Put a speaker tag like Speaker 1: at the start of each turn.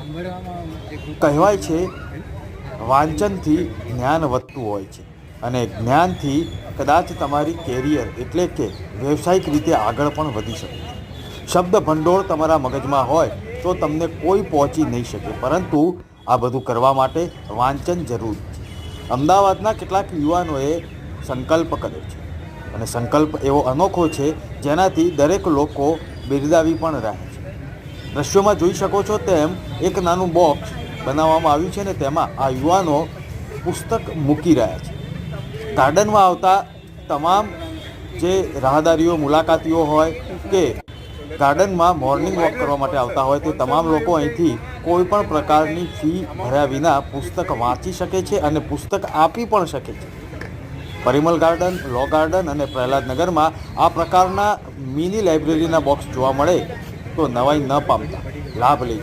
Speaker 1: કહેવાય છે વાંચનથી જ્ઞાન વધતું હોય છે અને જ્ઞાનથી કદાચ તમારી કેરિયર એટલે કે વ્યવસાયિક રીતે આગળ પણ વધી શકે. શબ્દ ભંડોળ તમારા મગજમાં હોય તો તમને કોઈ પહોંચી નહીં શકે, પરંતુ આ બધું કરવા માટે વાંચન જરૂરી છે. અમદાવાદના કેટલાક યુવાનોએ સંકલ્પ કર્યો છે અને સંકલ્પ એવો અનોખો છે જેનાથી દરેક લોકો બિરદાવી પણ રહ્યા છે. દ્રશ્યોમાં જોઈ શકો છો તેમ એક નાનું બોક્સ બનાવવામાં આવ્યું છે અને તેમાં આ યુવાનો પુસ્તક મૂકી રહ્યા છે. ગાર્ડનમાં આવતા તમામ જે રાહદારીઓ, મુલાકાતીઓ હોય કે ગાર્ડનમાં મોર્નિંગ વોક કરવા માટે આવતા હોય તે તમામ લોકો અહીંથી કોઈ પણ પ્રકારની ફી ભર્યા વિના પુસ્તક વાંચી શકે છે અને પુસ્તક આપી પણ શકે છે. પરિમલ ગાર્ડન, લો ગાર્ડન અને પ્રહલાદનગરમાં આ પ્રકારના મિની લાઇબ્રેરીના બોક્સ જોવા મળે તો નવાઈ ન પામતા લાભ લઈ.